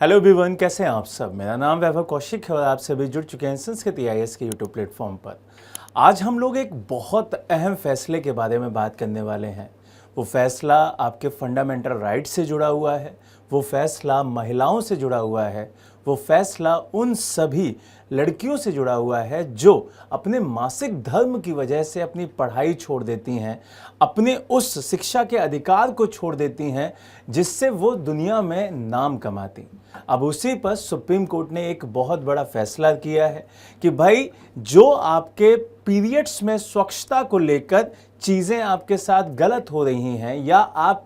Hello everyone, कैसे हैं आप सब। मेरा नाम वैभव कौशिक है और आप सभी जुड़ चुके हैं संस्कृत EIS के यूट्यूब प्लेटफॉर्म पर। आज हम लोग एक बहुत अहम फैसले के बारे में बात करने वाले हैं। वो फैसला आपके फंडामेंटल राइट से जुड़ा हुआ है, वो फैसला महिलाओं से जुड़ा हुआ है, वो फैसला उन सभी लड़कियों से जुड़ा हुआ है जो अपने मासिक धर्म की वजह से अपनी पढ़ाई छोड़ देती हैं, अपने उस शिक्षा के अधिकार को छोड़ देती हैं जिससे वो दुनिया में नाम कमाती। अब उसी पर सुप्रीम कोर्ट ने एक बहुत बड़ा फैसला किया है कि भाई जो आपके पीरियड्स में स्वच्छता को लेकर चीज़ें आपके साथ गलत हो रही हैं या आप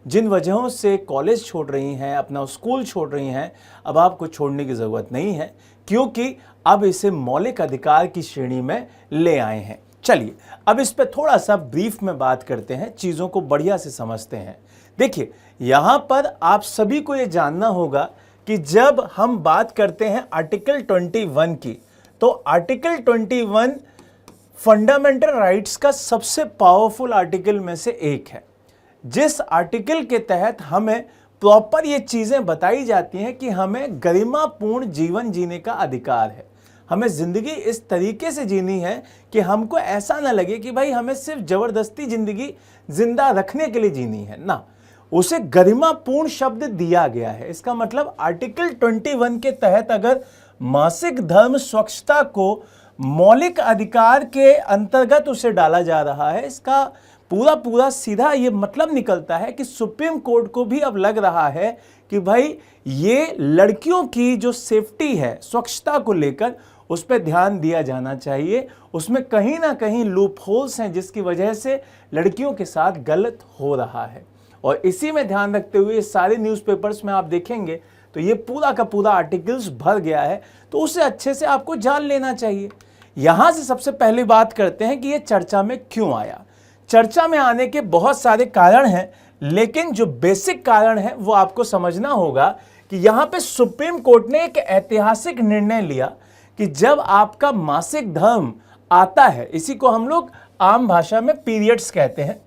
जिन वजहों से कॉलेज छोड़ रही हैं, अपना स्कूल छोड़ रही हैं, अब आपको छोड़ने की ज़रूरत नहीं है क्योंकि अब इसे मौलिक अधिकार की श्रेणी में ले आए हैं। चलिए अब इस पर थोड़ा सा ब्रीफ में बात करते हैं, चीज़ों को बढ़िया से समझते हैं। देखिए, यहाँ पर आप सभी को ये जानना होगा कि जब हम बात करते हैं आर्टिकल 21 की, तो आर्टिकल 21 फंडामेंटल राइट्स का सबसे पावरफुल आर्टिकल में से एक है, जिस आर्टिकल के तहत हमें प्रॉपर ये चीज़ें बताई जाती हैं कि हमें गरिमापूर्ण जीवन जीने का अधिकार है। हमें ज़िंदगी इस तरीके से जीनी है कि हमको ऐसा ना लगे कि भाई हमें सिर्फ ज़बरदस्ती ज़िंदगी जिंदा रखने के लिए जीनी है ना, उसे गरिमापूर्ण शब्द दिया गया है। इसका मतलब आर्टिकल 21 के तहत अगर मासिक धर्म स्वच्छता को मौलिक अधिकार के अंतर्गत उसे डाला जा रहा है, इसका पूरा सीधा ये मतलब निकलता है कि सुप्रीम कोर्ट को भी अब लग रहा है कि भाई ये लड़कियों की जो सेफ्टी है स्वच्छता को लेकर, उस पर ध्यान दिया जाना चाहिए। उसमें कहीं ना कहीं लूप होल्स हैं जिसकी वजह से लड़कियों के साथ गलत हो रहा है, और इसी में ध्यान रखते हुए सारे न्यूज़पेपर्स में आप देखेंगे तो ये पूरा का पूरा आर्टिकल्स भर गया है, तो उसे अच्छे से आपको जान लेना चाहिए। यहाँ से सबसे पहले बात करते हैं कि ये चर्चा में क्यों आया। चर्चा में आने के बहुत सारे कारण हैं, लेकिन जो बेसिक कारण है वो आपको समझना होगा कि यहाँ पे सुप्रीम कोर्ट ने एक ऐतिहासिक निर्णय लिया कि जब आपका मासिक धर्म आता है, इसी को हम लोग आम भाषा में पीरियड्स कहते हैं।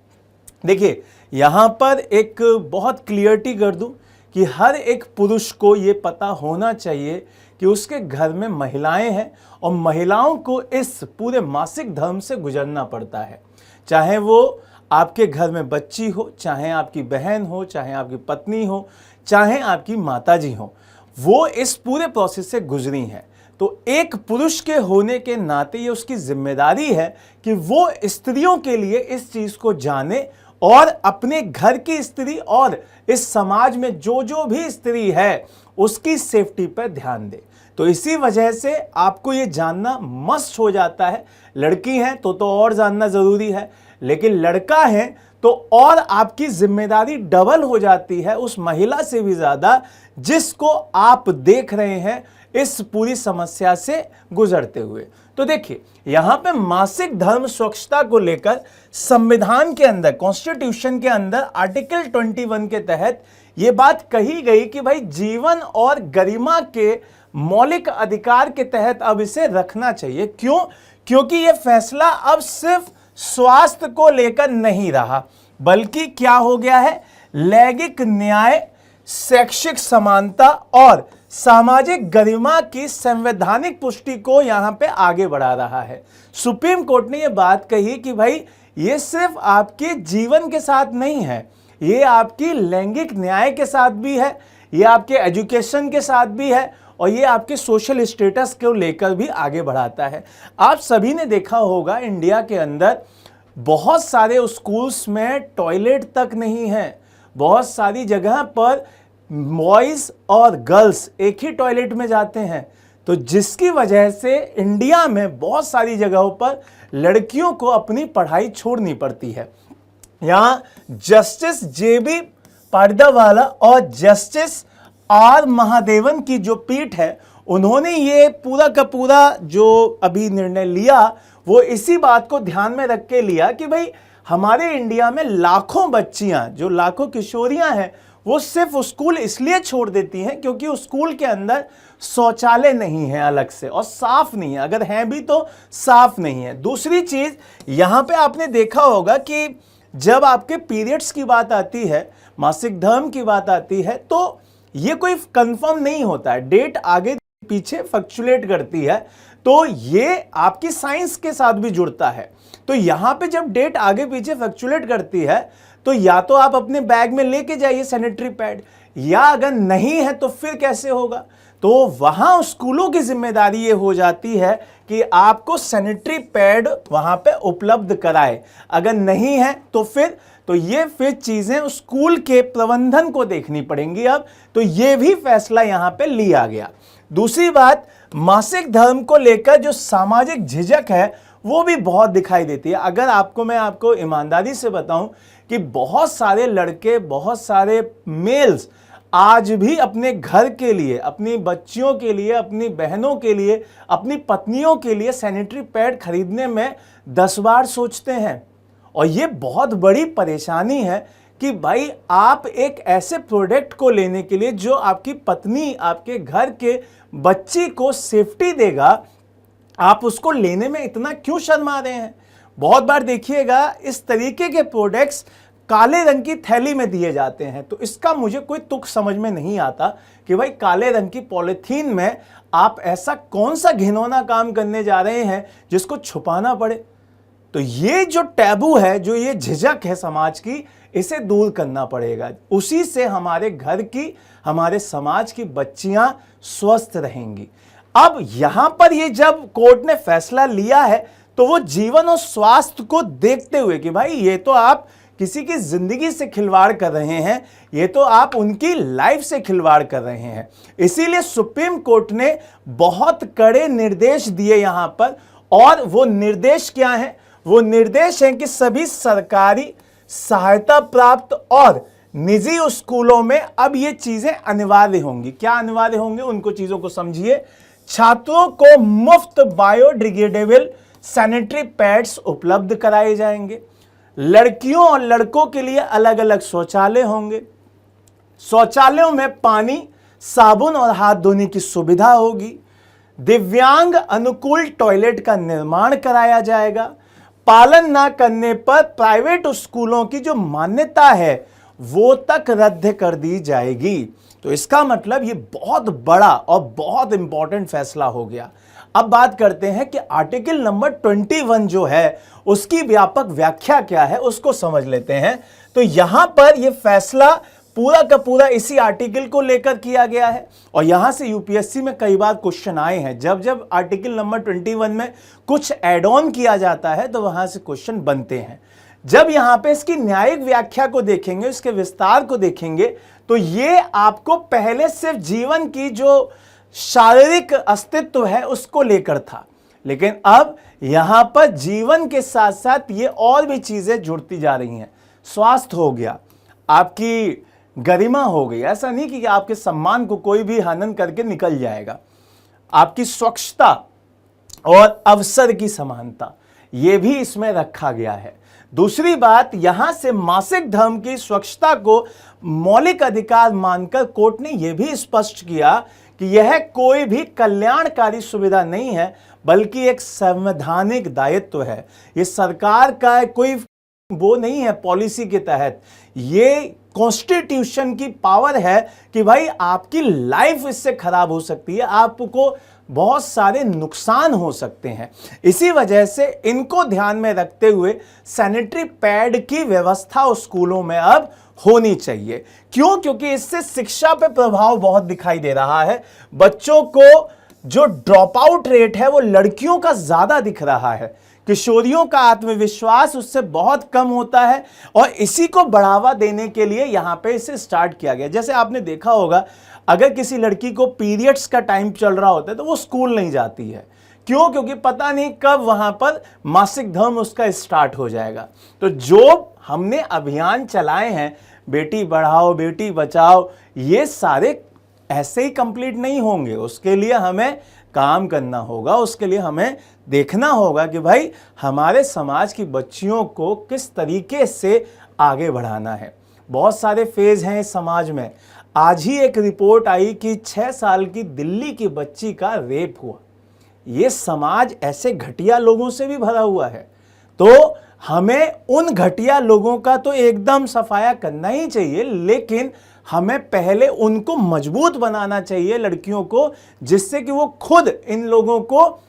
देखिए, यहाँ पर एक बहुत क्लियरिटी कर दूं कि हर एक पुरुष को ये पता होना चाहिए कि उसके घर में महिलाएं हैं और महिलाओं को इस पूरे मासिक धर्म से गुजरना पड़ता है। चाहे वो आपके घर में बच्ची हो, चाहे आपकी बहन हो, चाहे आपकी पत्नी हो, चाहे आपकी माताजी हो, वो इस पूरे प्रोसेस से गुजरी हैं। तो एक पुरुष के होने के नाते ये उसकी जिम्मेदारी है कि वो स्त्रियों के लिए इस चीज़ को जाने और अपने घर की स्त्री और इस समाज में जो भी स्त्री है उसकी सेफ्टी पर ध्यान दे। तो इसी वजह से आपको ये जानना मस्ट हो जाता है। लड़की है तो और जानना ज़रूरी है, लेकिन लड़का है तो और आपकी जिम्मेदारी डबल हो जाती है उस महिला से भी ज़्यादा जिसको आप देख रहे हैं इस पूरी समस्या से गुजरते हुए। तो देखिए, यहाँ पे मासिक धर्म स्वच्छता को लेकर संविधान के अंदर, कॉन्स्टिट्यूशन के अंदर आर्टिकल 21 के तहत ये बात कही गई कि भाई जीवन और गरिमा के मौलिक अधिकार के तहत अब इसे रखना चाहिए। क्यों? क्योंकि ये फैसला अब सिर्फ स्वास्थ्य को लेकर नहीं रहा, बल्कि क्या हो गया है, लैंगिक न्याय, शैक्षिक समानता और सामाजिक गरिमा की संवैधानिक पुष्टि को यहां पे आगे बढ़ा रहा है। सुप्रीम कोर्ट ने यह बात कही कि भाई ये सिर्फ आपके जीवन के साथ नहीं है, ये आपकी लैंगिक न्याय के साथ भी है, ये आपके एजुकेशन के साथ भी है और ये आपके सोशल स्टेटस को लेकर भी आगे बढ़ाता है। आप सभी ने देखा होगा इंडिया के अंदर बहुत सारे स्कूल्स में टॉयलेट तक नहीं है, बहुत सारी जगह पर बॉयज़ और गर्ल्स एक ही टॉयलेट में जाते हैं, तो जिसकी वजह से इंडिया में बहुत सारी जगहों पर लड़कियों को अपनी पढ़ाई छोड़नी पड़ती है। यहाँ जस्टिस JB पारदावाला और जस्टिस R महादेवन की जो पीठ है, उन्होंने ये पूरा का पूरा जो अभी निर्णय लिया वो इसी बात को ध्यान में रख के लिया कि भाई हमारे इंडिया में लाखों बच्चियां, जो लाखों किशोरियां हैं, वो सिर्फ स्कूल इसलिए छोड़ देती हैं क्योंकि उस स्कूल के अंदर शौचालय नहीं है अलग से और साफ नहीं है, अगर हैं भी तो साफ नहीं है। दूसरी चीज, यहाँ पे आपने देखा होगा कि जब आपके पीरियड्स की बात आती है, मासिक धर्म की बात आती है, तो ये कोई कंफर्म नहीं होता है, डेट आगे पीछे फ्लक्चुएट करती है, तो ये आपकी साइंस के साथ भी जुड़ता है। तो यहां पे जब डेट आगे पीछे फ्लक्चुएट करती है तो या तो आप अपने बैग में लेके जाइए सैनिटरी पैड, या अगर नहीं है तो फिर कैसे होगा। तो वहां स्कूलों की जिम्मेदारी ये हो जाती है कि आपको सैनिटरी पैड वहां पे उपलब्ध कराए, अगर नहीं है तो फिर चीजें स्कूल के प्रबंधन को देखनी पड़ेंगी। अब तो ये भी फैसला यहां पे लिया गया। दूसरी बात, मासिक धर्म को लेकर जो सामाजिक झिझक है वो भी बहुत दिखाई देती है। अगर मैं आपको ईमानदारी से बताऊं कि बहुत सारे लड़के, बहुत सारे मेल्स आज भी अपने घर के लिए, अपनी बच्चियों के लिए, अपनी बहनों के लिए, अपनी पत्नियों के लिए सैनिटरी पैड खरीदने में 10 बार सोचते हैं। और ये बहुत बड़ी परेशानी है कि भाई आप एक ऐसे प्रोडक्ट को लेने के लिए जो आपकी पत्नी, आपके घर के बच्ची को सेफ्टी देगा, आप उसको लेने में इतना क्यों शर्मा रहे हैं। बहुत बार देखिएगा इस तरीके के प्रोडक्ट्स काले रंग की थैली में दिए जाते हैं, तो इसका मुझे कोई तुक समझ में नहीं आता कि भाई काले रंग की पॉलिथीन में आप ऐसा कौन सा घिनौना काम करने जा रहे हैं जिसको छुपाना पड़े। तो ये जो टैबू है, जो ये झिझक है समाज की, इसे दूर करना पड़ेगा। उसी से हमारे घर की, हमारे समाज की बच्चियां स्वस्थ रहेंगी। अब यहां पर ये जब कोर्ट ने फैसला लिया है तो वो जीवन और स्वास्थ्य को देखते हुए कि भाई ये तो आप किसी की जिंदगी से खिलवाड़ कर रहे हैं, ये तो आप उनकी लाइफ से खिलवाड़ कर रहे हैं, इसीलिए सुप्रीम कोर्ट ने बहुत कड़े निर्देश दिए यहां पर। और वो निर्देश क्या हैं? वो निर्देश हैं कि सभी सरकारी सहायता प्राप्त और निजी स्कूलों में अब ये चीजें अनिवार्य होंगी। क्या अनिवार्य होंगे, उनको चीजों को समझिए। छात्रों को मुफ्त बायोडिग्रेडेबल सैनिटरी पैड्स उपलब्ध कराए जाएंगे। लड़कियों और लड़कों के लिए अलग अलग शौचालय होंगे। शौचालयों में पानी, साबुन और हाथ धोने की सुविधा होगी। दिव्यांग अनुकूल टॉयलेट का निर्माण कराया जाएगा। पालन ना करने पर प्राइवेट स्कूलों की जो मान्यता है वो तक रद्द कर दी जाएगी। तो इसका मतलब ये बहुत बड़ा और बहुत इंपॉर्टेंट फैसला हो गया। अब बात करते हैं कि आर्टिकल नंबर 21 जो है उसकी व्यापक व्याख्या क्या है, उसको समझ लेते हैं। तो यहां पर यह फैसला पूरा का पूरा इसी आर्टिकल को लेकर किया गया है और यहां से यूपीएससी में कई बार क्वेश्चन आए हैं। जब जब आर्टिकल नंबर 21 में कुछ एड ऑन किया जाता है तो वहां से क्वेश्चन बनते हैं। जब यहां पे इसकी न्यायिक व्याख्या को देखेंगे, इसके विस्तार को देखेंगे, तो ये आपको पहले सिर्फ जीवन की जो शारीरिक अस्तित्व है उसको लेकर था, लेकिन अब यहां पर जीवन के साथ साथ ये और भी चीजें जुड़ती जा रही हैं। स्वास्थ्य हो गया, आपकी गरिमा हो गई, ऐसा नहीं कि आपके सम्मान को कोई भी हनन करके निकल जाएगा। आपकी स्वच्छता और अवसर की समानता, यह भी इसमें रखा गया है। दूसरी बात, यहां से मासिक धर्म की स्वच्छता को मौलिक अधिकार मानकर कोर्ट ने यह भी स्पष्ट किया कि यह कोई भी कल्याणकारी सुविधा नहीं है, बल्कि एक संवैधानिक दायित्व है। यह सरकार का कोई वो नहीं है पॉलिसी के तहत, ये कॉन्स्टिट्यूशन की पावर है कि भाई आपकी लाइफ इससे खराब हो सकती है, आपको बहुत सारे नुकसान हो सकते हैं। इसी वजह से इनको ध्यान में रखते हुए सैनिटरी पैड की व्यवस्था स्कूलों में अब होनी चाहिए। क्यों? क्योंकि इससे शिक्षा पे प्रभाव बहुत दिखाई दे रहा है। बच्चों को जो ड्रॉप आउट रेट है वो लड़कियों का ज्यादा दिख रहा है, किशोरियों का आत्मविश्वास उससे बहुत कम होता है और इसी को बढ़ावा देने के लिए यहां पे इसे स्टार्ट किया गया। जैसे आपने देखा होगा, अगर किसी लड़की को पीरियड्स का टाइम चल रहा होता है तो वो स्कूल नहीं जाती है। क्यों? क्योंकि पता नहीं कब वहां पर मासिक धर्म उसका स्टार्ट हो जाएगा। तो जो हमने अभियान चलाए हैं, बेटी बढ़ाओ बेटी बचाओ, ये सारे ऐसे ही कंप्लीट नहीं होंगे। उसके लिए हमें काम करना होगा, उसके लिए हमें देखना होगा कि भाई हमारे समाज की बच्चियों को किस तरीके से आगे बढ़ाना है। बहुत सारे फेज हैं इस समाज में। आज ही एक रिपोर्ट आई कि 6 साल की दिल्ली की बच्ची का रेप हुआ। ये समाज ऐसे घटिया लोगों से भी भरा हुआ है, तो हमें उन घटिया लोगों का तो एकदम सफाया करना ही चाहिए, लेकिन हमें पहले उनको मजबूत बनाना चाहिए लड़कियों को, जिससे कि वो खुद इन लोगों को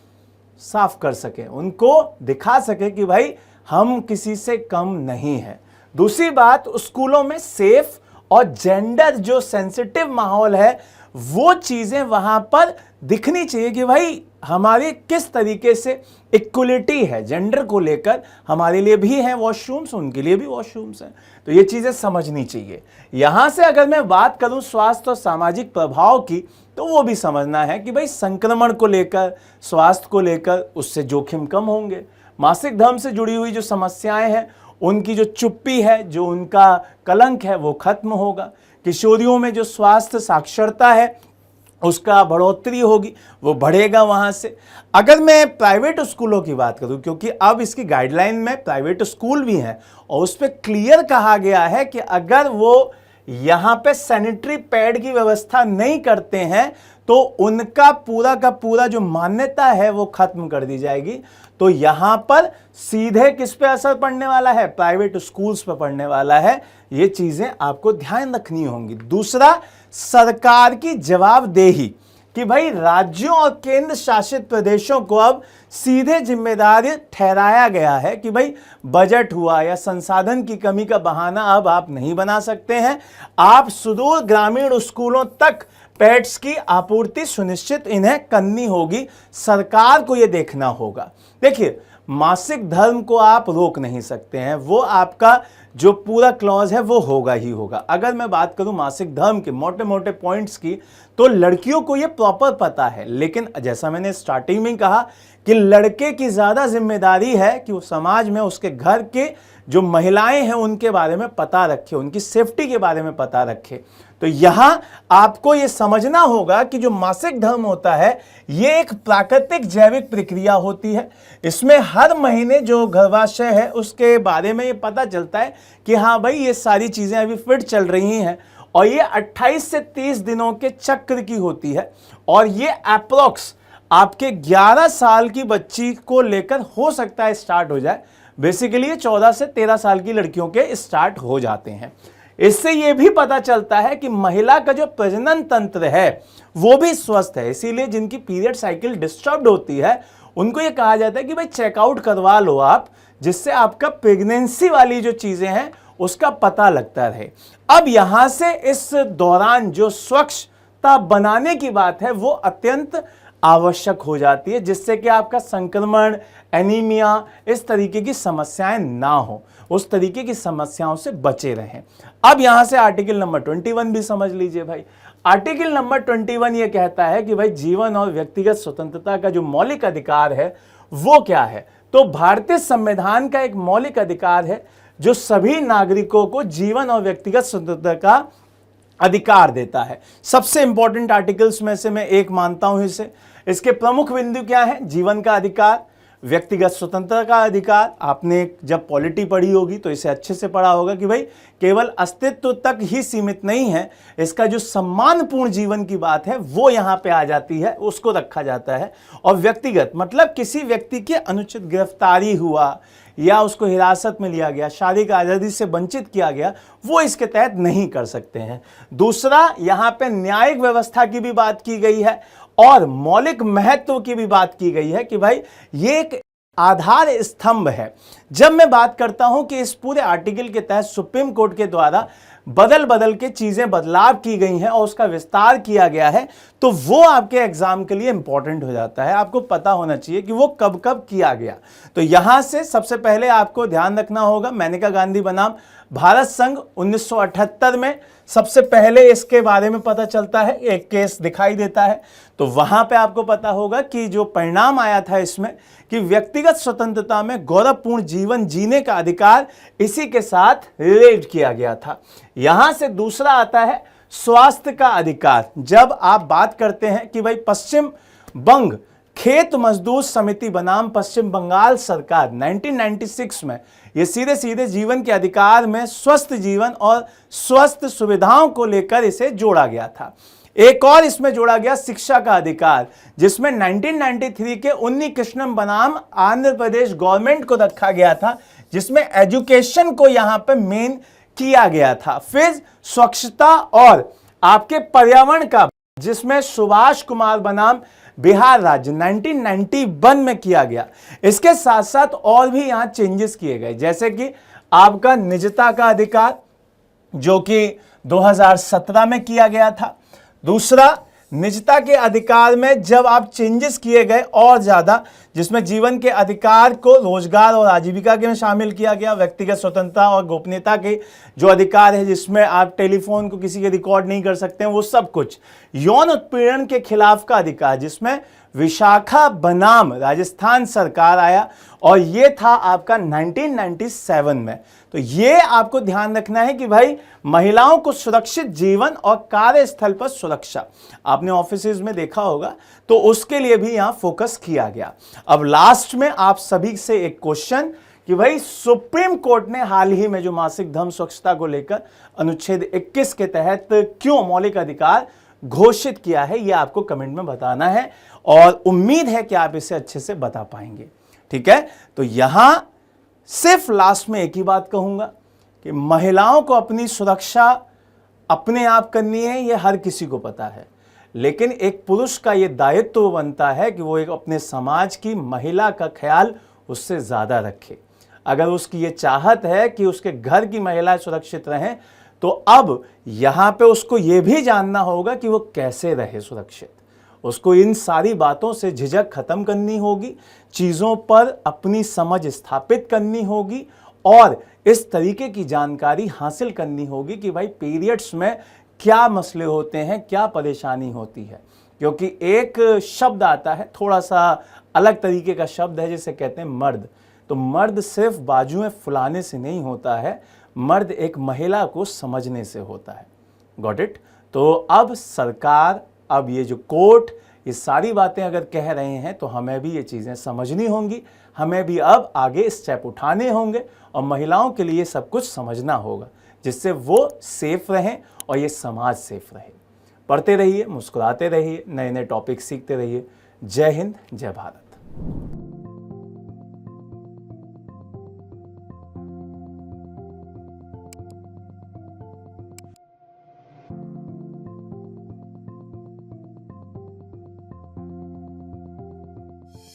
साफ कर सके, उनको दिखा सके कि भाई हम किसी से कम नहीं है। दूसरी बात, स्कूलों में सेफ और जेंडर जो सेंसिटिव माहौल है वो चीजें वहां पर दिखनी चाहिए कि भाई हमारी किस तरीके से इक्वलिटी है जेंडर को लेकर, हमारे लिए भी हैं वॉशरूम्स, उनके लिए भी वॉशरूम्स हैं, तो ये चीजें समझनी चाहिए। यहां से अगर मैं बात करूं स्वास्थ्य और सामाजिक प्रभाव की, तो वो भी समझना है कि भाई संक्रमण को लेकर, स्वास्थ्य को लेकर उससे जोखिम कम होंगे। मासिक धर्म से जुड़ी हुई जो समस्याएं हैं, उनकी जो चुप्पी है, जो उनका कलंक है, वो खत्म होगा। किशोरियों में जो स्वास्थ्य साक्षरता है उसका बढ़ोतरी होगी, वो बढ़ेगा वहां से। अगर मैं प्राइवेट स्कूलों की बात करूं, क्योंकि अब इसकी गाइडलाइन में प्राइवेट स्कूल भी हैं और उस पर क्लियर कहा गया है कि अगर वो यहां पे सैनिटरी पैड की व्यवस्था नहीं करते हैं तो उनका पूरा का पूरा जो मान्यता है वो खत्म कर दी जाएगी। तो यहां पर सीधे किस पे असर पड़ने वाला है? प्राइवेट स्कूल्स पे पड़ने वाला है। ये चीजें आपको ध्यान रखनी होंगी। दूसरा, सरकार की जवाबदेही कि भाई राज्यों और केंद्र शासित प्रदेशों को अब सीधे जिम्मेदारी ठहराया गया है कि भाई बजट हुआ या संसाधन की कमी का बहाना अब आप नहीं बना सकते हैं। आप सुदूर ग्रामीण स्कूलों तक पैड्स की आपूर्ति सुनिश्चित इन्हें करनी होगी। सरकार को यह देखना होगा। देखिए, मासिक धर्म को आप रोक नहीं सकते हैं, वो आपका जो पूरा क्लॉज है वो होगा ही होगा। अगर मैं बात करूं मासिक धर्म के मोटे मोटे पॉइंट्स की, तो लड़कियों को ये प्रॉपर पता है, लेकिन जैसा मैंने स्टार्टिंग में कहा कि लड़के की ज्यादा जिम्मेदारी है कि वो समाज में उसके घर के जो महिलाएं हैं उनके बारे में पता रखे, उनकी सेफ्टी के बारे में पता रखे। तो यहां आपको यह समझना होगा कि जो मासिक धर्म होता है यह एक प्राकृतिक जैविक प्रक्रिया होती है। इसमें हर महीने जो गर्भाशय है उसके बारे में यह पता चलता है कि हाँ भाई ये सारी चीजें अभी फिट चल रही हैं, और ये 28 से 30 दिनों के चक्र की होती है, और ये अप्रोक्स आपके 11 साल की बच्ची को लेकर हो सकता है स्टार्ट हो जाए। बेसिकली ये 14 से 13 साल की लड़कियों के स्टार्ट हो जाते हैं। इससे यह भी पता चलता है कि महिला का जो प्रजनन तंत्र है वो भी स्वस्थ है। इसीलिए जिनकी पीरियड साइकिल डिस्टर्ब होती है उनको यह कहा जाता है कि भाई चेकआउट करवा लो आप, जिससे आपका प्रेगनेंसी वाली जो चीजें हैं उसका पता लगता रहे। अब यहां से इस दौरान जो स्वच्छता बनाने की बात है वो अत्यंत आवश्यक हो जाती है, जिससे कि आपका संक्रमण, एनीमिया, इस तरीके की समस्याएं ना हो, उस तरीके की समस्याओं से बचे रहें। अब यहां से आर्टिकल नंबर 21 भी समझ लीजिए भाई। आर्टिकल नंबर 21 यह कहता है कि भाई जीवन और व्यक्तिगत स्वतंत्रता का जो मौलिक अधिकार है वो क्या है? तो भारतीय संविधान का एक मौलिक अधिकार है जो सभी नागरिकों को जीवन और व्यक्तिगत स्वतंत्रता का अधिकार देता है। सबसे इंपॉर्टेंट आर्टिकल्स में से मैं एक मानता हूं इसे। इसके प्रमुख बिंदु क्या है? जीवन का अधिकार, व्यक्तिगत स्वतंत्रता का अधिकार। आपने जब पॉलिटी पढ़ी होगी तो इसे अच्छे से पढ़ा होगा कि भाई केवल अस्तित्व तक ही सीमित नहीं है, इसका जो सम्मानपूर्ण जीवन की बात है वो यहां पे आ जाती है, उसको रखा जाता है। और व्यक्तिगत मतलब किसी व्यक्ति की अनुचित गिरफ्तारी हुआ या उसको हिरासत में लिया गया, शारीरिक आजादी से वंचित किया गया, वो इसके तहत नहीं कर सकते हैं। दूसरा, यहां पे न्यायिक व्यवस्था की भी बात की गई है और मौलिक महत्व की भी बात की गई है कि भाई ये एक आधार स्तंभ है। जब मैं बात करता हूं कि इस पूरे आर्टिकल के तहत सुप्रीम कोर्ट के द्वारा बदल बदल के चीजें बदलाव की गई हैं और उसका विस्तार किया गया है, तो वो आपके एग्जाम के लिए इंपॉर्टेंट हो जाता है। आपको पता होना चाहिए कि वो कब कब किया गया। तो यहां से सबसे पहले आपको ध्यान रखना होगा, मेनका गांधी बनाम भारत संघ 1978 में सबसे पहले इसके बारे में पता चलता है, एक केस दिखाई देता है। तो वहां पे आपको पता होगा कि जो परिणाम आया था इसमें कि व्यक्तिगत स्वतंत्रता में गौरवपूर्ण जीवन जीने का अधिकार इसी के साथ रिलेट किया गया था। यहां से दूसरा आता है स्वास्थ्य का अधिकार। जब आप बात करते हैं कि भाई पश्चिम बंग खेत मजदूर समिति बनाम पश्चिम बंगाल सरकार 1996 में ये सीधे सीधे जीवन के अधिकार में स्वस्थ जीवन और स्वस्थ सुविधाओं को लेकर इसे जोड़ा गया था। एक और इसमें जोड़ा गया शिक्षा का अधिकार, जिसमें 1993 के उन्नी कृष्णन बनाम आंध्र प्रदेश गवर्नमेंट को रखा गया था, जिसमें एजुकेशन को यहां पे मेन किया गया था। फिर स्वच्छता और आपके पर्यावरण का, जिसमें सुभाष कुमार बनाम बिहार राज्य 1991 में किया गया। इसके साथ साथ और भी यहां चेंजेस किए गए, जैसे कि आपका निजता का अधिकार जो कि 2017 में किया गया था। दूसरा, निजता के अधिकार में जब आप चेंजेस किए गए और ज्यादा, जिसमें जीवन के अधिकार को रोजगार और आजीविका के में शामिल किया गया। व्यक्तिगत स्वतंत्रता और गोपनीयता के जो अधिकार है, जिसमें आप टेलीफोन को किसी के रिकॉर्ड नहीं कर सकते हैं, वो सब कुछ। यौन उत्पीड़न के खिलाफ का अधिकार, जिसमें विशाखा बनाम राजस्थान सरकार आया, और ये था आपका 1997 में। तो ये आपको ध्यान रखना है कि भाई महिलाओं को सुरक्षित जीवन और कार्यस्थल पर सुरक्षा, आपने ऑफिसेज में देखा होगा, तो उसके लिए भी यहां फोकस किया गया। अब लास्ट में आप सभी से एक क्वेश्चन कि भाई सुप्रीम कोर्ट ने हाल ही में जो मासिक धर्म स्वच्छता को लेकर अनुच्छेद 21 के तहत क्यों मौलिक अधिकार घोषित किया है, यह आपको कमेंट में बताना है, और उम्मीद है कि आप इसे अच्छे से बता पाएंगे। ठीक है, तो यहां सिर्फ लास्ट में एक ही बात कहूंगा कि महिलाओं को अपनी सुरक्षा अपने आप करनी है, यह हर किसी को पता है, लेकिन एक पुरुष का यह दायित्व बनता है कि वो एक अपने समाज की महिला का ख्याल उससे ज्यादा रखे। अगर उसकी ये चाहत है कि उसके घर की महिलाएं सुरक्षित रहें, तो अब यहां पे उसको यह भी जानना होगा कि वो कैसे रहे सुरक्षित। उसको इन सारी बातों से झिझक खत्म करनी होगी, चीजों पर अपनी समझ स्थापित करनी होगी, और इस तरीके की जानकारी हासिल करनी होगी कि भाई पीरियड्स में क्या मसले होते हैं, क्या परेशानी होती है। क्योंकि एक शब्द आता है, थोड़ा सा अलग तरीके का शब्द है, जिसे कहते हैं मर्द। तो मर्द सिर्फ बाजुएं फुलाने से नहीं होता है, मर्द एक महिला को समझने से होता है। Got it? तो अब सरकार, अब ये जो कोर्ट ये सारी बातें अगर कह रहे हैं, तो हमें भी ये चीज़ें समझनी होंगी, हमें भी अब आगे स्टेप उठाने होंगे, और महिलाओं के लिए सब कुछ समझना होगा, जिससे वो सेफ रहें और ये समाज सेफ रहे। पढ़ते रहिए, मुस्कुराते रहिए, नए नए टॉपिक सीखते रहिए। जय हिंद, जय भारत।